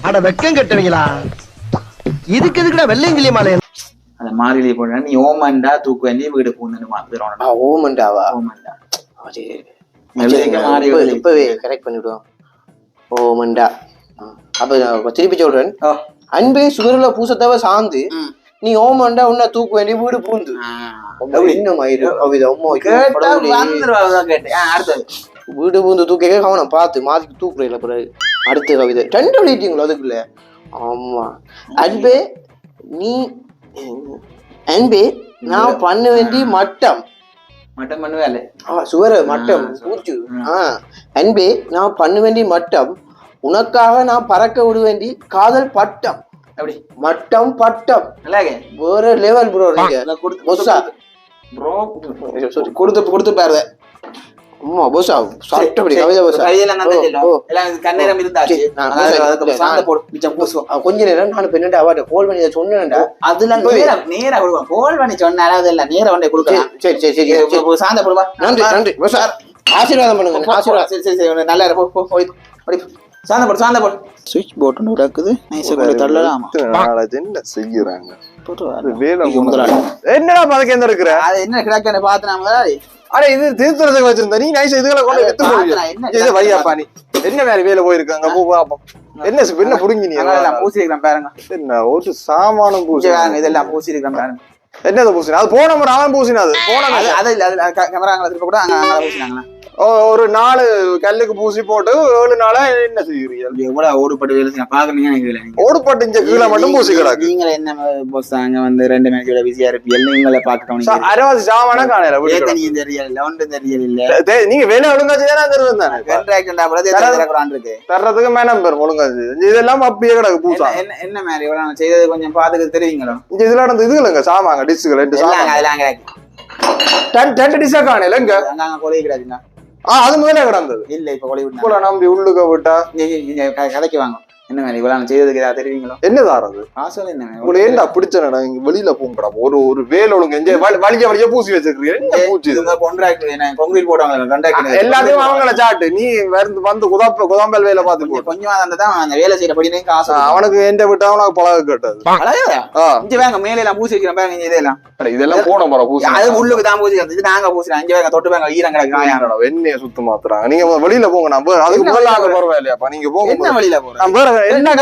Speaker 5: அட வெக்கம் கட்டுவீங்களா? இதுக்கு எதுக்குடா வெள்ளையங்கிலி மாலை?
Speaker 2: அந்த மாறிலி போடுறேன் நீ ஓமண்டா தூக்கு வேண்டி வீடு பூந்துன்னு மாத்திரோம்.
Speaker 1: ஓமண்டாவா?
Speaker 2: ஓமண்டா
Speaker 1: இப்பவே கரெக்ட் பண்ணிவிடுவோம். ஓமண்டா. அப்ப திருப்பி சொல்றேன். அன்பே சுவரில பூசத்தேவை சாந்து நீ ஓமண்டா உன்னை தூக்கு வேண்டி வீடு பூந்து. இன்னும் வீடு பூந்து தூக்க கவனம் பார்த்து மாதிரி தூக்குறீங்கள பிறகு அடுத்த கவிதை 2 எழுதிட்டீங்களோ அதுக்குள்ள? ஆமா. அன்பே நீ அன்பே நான் பண்ண வேண்டி மட்டம்
Speaker 2: மட்டம் பண்ணுவேன்
Speaker 1: சுவர மட்டம் பூச்சு. அன்பே நான் பண்ண வேண்டி மட்டம் உனக்காக நான் பறக்க விட வேண்டி காதல் பட்டம்.
Speaker 2: அப்படி
Speaker 1: மட்டம் பட்டம் வேற லெவல் ப்ரோ.
Speaker 2: கொடுத்து கொடுத்து பாரு.
Speaker 1: அம்மா போசா சாப்பிட்டபடி கவிதை போசா
Speaker 2: கண்ணேரம் இருந்தாச்சு
Speaker 1: கொஞ்ச நேரம் நான் பெண்ணா அவாட்ட கோல் பண்ணி சொன்னேன்டா.
Speaker 2: அதுல நேரா கொடுப்போம். கோல் பண்ணி சொன்னாலும் அதெல்லாம் நேரம் ஒன்றே கொடுக்கலாம்.
Speaker 1: சரி சரி சரி
Speaker 2: சாந்த போடுவா.
Speaker 1: நன்றி நன்றி சார். ஆசீர்வாதம் பண்ணுங்க. ஆசீர்வாதம்.
Speaker 2: சரி சரி சரி நல்லா இருக்கும். சாந்த போடு சாந்த போடு. சுவிட்ச் போர்ட் ஒன்று இருக்குது. நைஸா கொண்டு தள்ளலாம்.
Speaker 4: என்ன செய்யறாங்க என்னடா பதக்க எந்த இருக்கிற
Speaker 2: அது என்ன கிடக்கு பார்த்து நாம
Speaker 4: அட இது திருத்துறதுக்கு வச்சிருந்த நீ நைஸ் இதுகளை கொண்டு எடுத்து போவீங்க. இது வையாப்பா நீ என்ன வேற வேலை போயிருக்காங்க போ பாப்போம். என்ன என்ன புடுங்கி நீ
Speaker 2: பூசி இருக்கிறேன் பாருங்க.
Speaker 4: என்ன ஒரு சாமானம் பூசி
Speaker 2: இதெல்லாம் பூசி இருக்கிறேன் பாருங்க.
Speaker 4: என்னது பூசினா அது போன முறை அவன் பூசினா அது போன
Speaker 2: அது இல்ல கேமரா திருப்ப கூட அங்க பூசினாங்களா
Speaker 4: ஒரு 4 கல்லுக்கு பூசி போட்டு 7 நாளா என்ன செய்யறீங்க?
Speaker 2: எவ்வளவு ஓடுபட்டு வேலை செய்ய பாக்குறீங்க.
Speaker 4: ஓடுபட்டு இங்க கீழே மட்டும் பூசி கிடக்கு.
Speaker 2: நீங்க என்ன போஸ் அங்க வந்து 2 மணிக்கு பிஸியா இருப்பீங்க. நீங்களே பாக்கணும்.
Speaker 4: அரவாசி சாமான காணல
Speaker 2: நீங்க தெரியல ஒன்றும் தெரியல.
Speaker 4: நீங்க வேலை ஒழுங்கா செய்யறா தருவேன் தானே தர்றதுக்கு மேனம் பேர் ஒழுங்கா இதெல்லாம் அப்படியே கிடக்கு பூசா.
Speaker 2: என்ன மாதிரி இவ்வளவு செய்தது கொஞ்சம் பாத்துக்கு தெரிவிங்களோ.
Speaker 4: இதுல நடந்து இது இல்லைங்க சாமாங்க டிஷ்கள் 2 டிஷ்ஷா காணல இங்க
Speaker 2: கொலை கிடையாதுங்க.
Speaker 4: அது முதல்ல கிடந்தது
Speaker 2: இல்ல இப்ப கொலை விட்டு
Speaker 4: நம்பி உள்ளுக்க விட்டா
Speaker 2: கதைக்கு வாங்க. என்ன மாதிரி இவ்வளவு செய்ததுக்கு ஏதாவது தெரிவிங்களோ.
Speaker 4: என்ன தாரது
Speaker 2: என்ன
Speaker 4: உங்களுக்கு ஏன்டா பிடிச்ச நடம் இங்க வெளியில போங்கடா. ஒரு வேலை ஒழுங்கு வலிக்க பூசி வச்சிருக்கீங்க.
Speaker 2: கொங்கிரீட் போட்டாங்க
Speaker 4: எல்லாத்தையும் அவங்கள சாட்டு நீ வந்து குதாம்பல் வேலை பார்த்து
Speaker 2: கொஞ்சம் அந்த வேலை செய்யறபடி காசு
Speaker 4: அவனுக்கு எந்த விட்டா அவனுக்கு பழக கேட்டது.
Speaker 2: வேங்க மேல எல்லாம் பூசி வைக்கிறேன்.
Speaker 4: இதெல்லாம் போன போற பூசி
Speaker 2: அது உள்ளுக்கு தான் பூசி வந்து நாங்க பூசிறோம். 5 வேங்க தொட்டு வேங்க ஈரம் கிடக்கு
Speaker 4: வெண்ணைய சுத்த மாத்துறாங்க. நீங்க வெளியில போங்க. நான் அதுக்கு முதல்ல பரவாயில்லையாப்பா நீங்க போங்க.
Speaker 2: என்ன வெளியில போறோம்?
Speaker 4: என்ன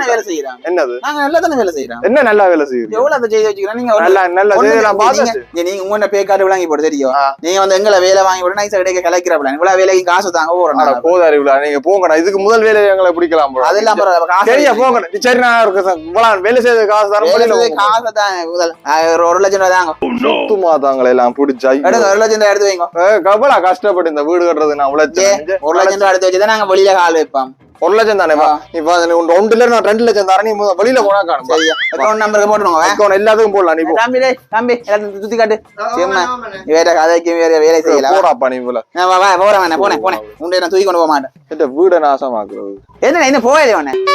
Speaker 2: வேலை செய்யறோம்.
Speaker 4: என்னது
Speaker 2: நாங்க நல்லா தானே வேலை செய்யறோம்.
Speaker 4: என்ன நல்லா வேலை செய்யறீங்க?
Speaker 2: எவ்வளவு அதை செய்து வச்சுக்கிறோம். நீங்க
Speaker 4: நல்ல செய்யலாம் பாத்து
Speaker 2: நீங்க உங்க பே கார்டு வாங்கி போட தெரியும். நீங்க வந்து எங்களை வேலை வாங்கி போட நைஸா இடையே கலைக்கிறப்பல இவ்வளவு வேலைக்கு காசு தாங்க போறோம்.
Speaker 4: போதாரு இவ்வளவு நீங்க போங்கடா. இதுக்கு முதல் வேலை எங்களை பிடிக்கலாம் போல.
Speaker 2: அதெல்லாம்
Speaker 4: சரியா போங்க. சரி நான் இருக்கு வேலை செய்த காசு தரேன்.
Speaker 2: காசு தான் முதல் 1 லட்சம் ரூபாய் தாங்க.
Speaker 4: சுத்தமா தாங்களே எல்லாம் பிடிச்சா
Speaker 2: 1 லட்சம் ரூபாய் எடுத்து வைங்க.
Speaker 4: கபலா கஷ்டப்பட்டு இந்த வீடு கட்டுறது நான்
Speaker 2: 1 லட்சம் ரூபாய் எடுத்து வச்சுதான் நாங்க வெளியில கால் வைப்போம்.
Speaker 4: 1 லட்சம் தானேப்பா. இப்ப 1 நான் 2 லட்சம் தரேன். நீ வெளியில போனா காணும்.
Speaker 2: சரியா அக்கவுண்ட் நம்பருக்கு போட்டுருங்க.
Speaker 4: அக்கவுண்ட் எல்லாத்துக்கும் போடலாம். நீ
Speaker 2: தம்பி எல்லாத்தையும் சுத்தி காட்டு. வேற கதைக்கு வேற வேலை செய்யலாம்.
Speaker 4: போறாப்பா நீ போல.
Speaker 2: போனேன் உண்டை நான் தூக்கி கொண்டு போக மாட்டேன்.
Speaker 4: வீட நாசமாக்குறது
Speaker 2: என்ன போயலே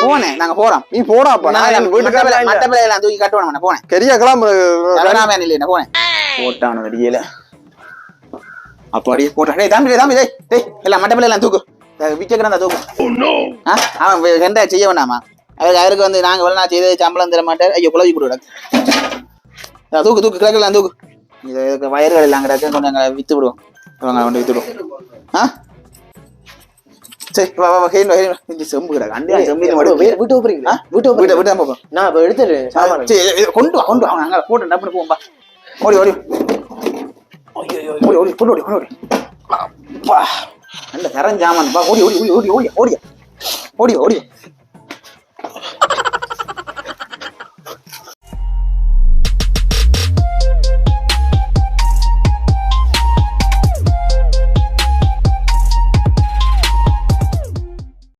Speaker 2: போனேன். நாங்க போறோம்.
Speaker 4: நீ போடாப்பா. நான் வீட்டுக்கார
Speaker 2: மட்ட பிள்ளைல நான் தூக்கி கட்டுவேன். போனேன்.
Speaker 4: கரியா கிளம்பு.
Speaker 2: இல்ல போனேன். போட்டான தெரியல. அப்போ அடியே போட்டான். தம்பி எல்லாம் மட்ட பிள்ளை எல்லாம் தூக்கு விச்சக்கிறா தூக்கு. அவன் ரெண்டா செய்ய வேண்டாமா? அவருக்கு வந்து நாங்க வேலை நான் செய்தது சம்பளம் தர மாட்டேன். ஐயோ குழந்தை கூட தூக்கு கிடக்கலாம் தூக்கு. இது வயர்கள் எல்லாம் கிடக்கு கொஞ்சம் வித்து விடுவோம். கொண்டு வித்து விடுவோம். சரி வா வா இந்த செம்பு கிடக்கு அண்டியா செம்பு
Speaker 1: வீட்டு போறீங்களா வீட்டு
Speaker 2: விட்டு தான் போப்போம்
Speaker 1: நான் இப்ப எடுத்துறேன் சாமான்
Speaker 2: சரி கொண்டு வா அங்க போட்டு டப்புனு போம்பா ஓடி ஓடி ஓடி ஓடி கொண்டு ஓடி கொண்டு ஓடி அப்பா நல்ல கரஞ்சாமான் பா ஓடி ஓடி ஓடி ஓடி ஓடி ஓடி ஓடி